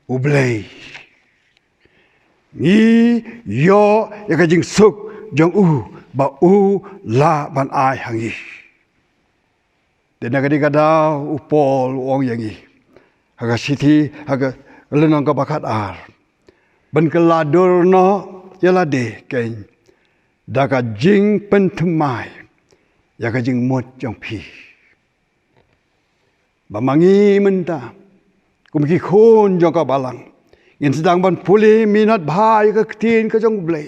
ublei ni yo ya ka jing suk jong ba la ban ai hangi de nagadi kada upol ong yangi haga siti haga lenong ka bakat ar ban keladur no yalade kain daga jing pentemai ya ka jing mot jong pi bamangi menta kumki khon jong ka balang in sedang ban puli minat bhai ka tin ka jong blai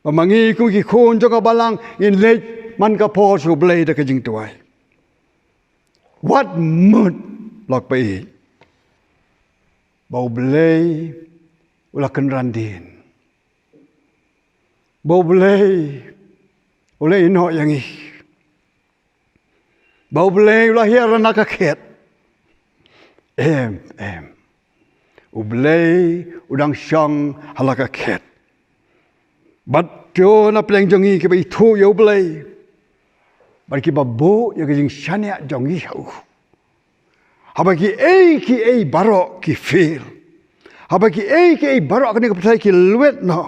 bamangi kumki khon jong ka balang in late man ka po so blai da ka jing tuai what mut lok pai bau blai ula kan randin bau blai ula ino yangi bau blai ula hiarana ka khet em ublai udang syang halaka khet bat jo na pleng jongi ke bai thu yo blai bat ki babu ya ke jing shania jongi hau habaki ki baro ki feel habaki ki baro kan ka percaya ki luet no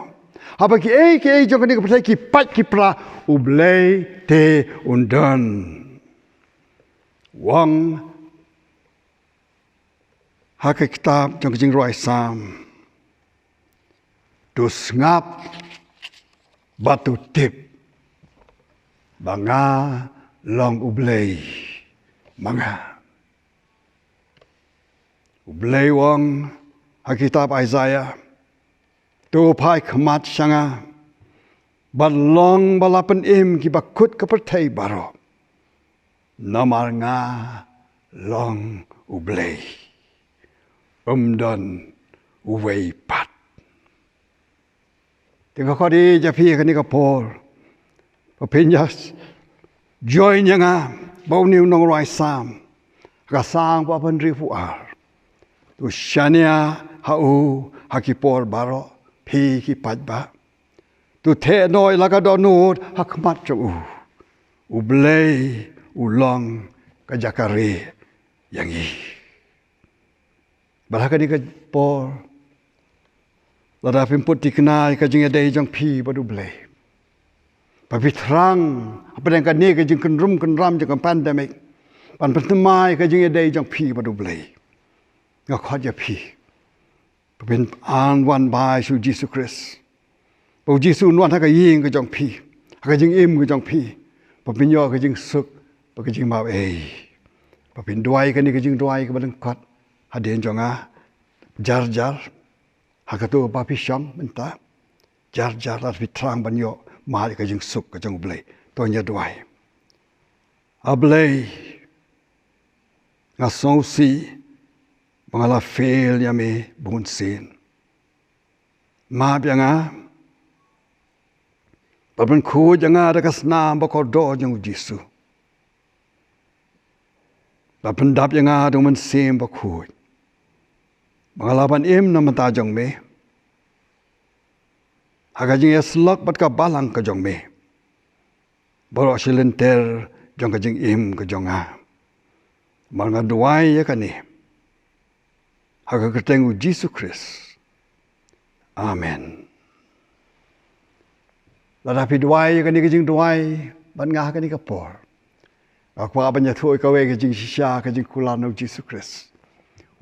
habaki ki jong kan ka percaya ki pat ki pra ublai te undan wang hak kitab jong jing roi sam tu ngap batu tip banga long ublai manga ublai wang hak kitab Isaiah tu pai khamat sanga balong balapan ki bakut ka pertai baro namar nga long ublai don uwei pat Tengah kau di japi kan ni kapol papinyas join nga bau niu nong roi sam kasang pa pan rifu ar tu shania hau hakipor baro pi ki patba tu the noi la ka do nu hakmat chu ublay ulong kajakare yang i. Balaka ni ka por lada pimput dikenai ka jing adai jong pi badu blay. Papi terang apa yang kan ni ka jing kenrum kenram jong pandemic. Pan pertemai ka jing adai jong pi badu blay. Ngak khot ya pi. Papin an wan bai su Jisu Khrist. Pau Jisu nuan ha ka ying ka jong pi. Ha ka jing im ka jong pi. Papin yo ka jing suk, pa ka jing mau ei. Papin duai ka ni ka jing duai ka badang khot. Hadin jong a jar jar. Ha ka tu papi syam mentah. Jar jar lat pi terang ban yo ma ka jing suk ka jong blai. To nya duai. A blai ngasong si mengala fail ya me bun sin. Ma bianga Papan ku jangan ada kasna bakor do jeng Jisu. Papan dap yang ada men sem baku. Mengalapan im nama tajong me. Hagajing ya selok bat ka balang ka jong me. Baru silenter jong ka jing im ka jong a. Mga duai ya kani. Haga keteng U Jisu Khrist. Amen. Ladapi duai ka ni ka jing duai ban nga ka ni ka por. Aku apa nya thoi ka we ka jing shisha ka jing kulan U Jisu Khrist.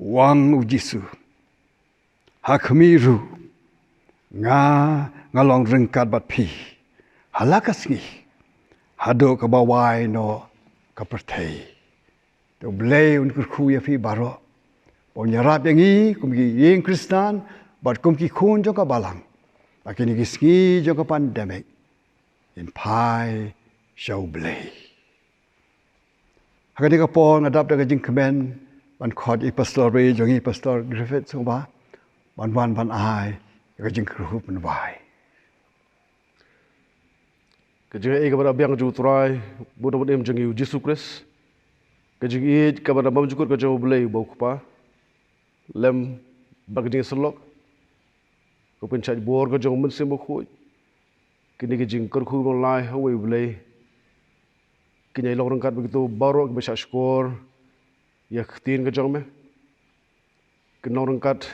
Wang U Jisu. Hakmiru ngalong rengkat bat pi. Halakas ngi. Hado ka bawai no ka pertai. To blay un ku ya pi baro. Pon nyarap yang i kum ki yeng Kristan bat kum ki kun jo ka balang. Lakini kiski jo ka pandemic. In pai shall blay. Hakani ka pon adap da ka Jingkyrmen ban khot I pastor re jong I pastor Griffith sngewbha ban wan ban ai ka jingkru ban vai. Ka jing e ka bara biang ju Trai bodo bodem jong U Jisu Khrist. Ka jing e ka bara bam jukur ka jong blay bau kupa. Lem bag jing selok. Ko pen chaj bor ka jong mun sim khoi. Kini ke jing kerku mulai hawe blay. Kini long rangkat begitu baru ke besar skor. Ya ketin ke jong me. Kini rangkat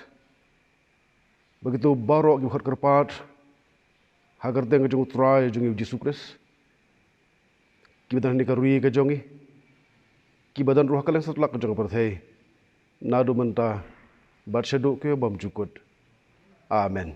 begitu baru ke khot kerpat. Hagar teng ke jong Trai jong U Jisu Khrist. Kibadan ni karui ke jongi. Kibadan ruh kalian setelak ke jong perthai. Nadu mentah bat syaduk ke bam jukut. Amen.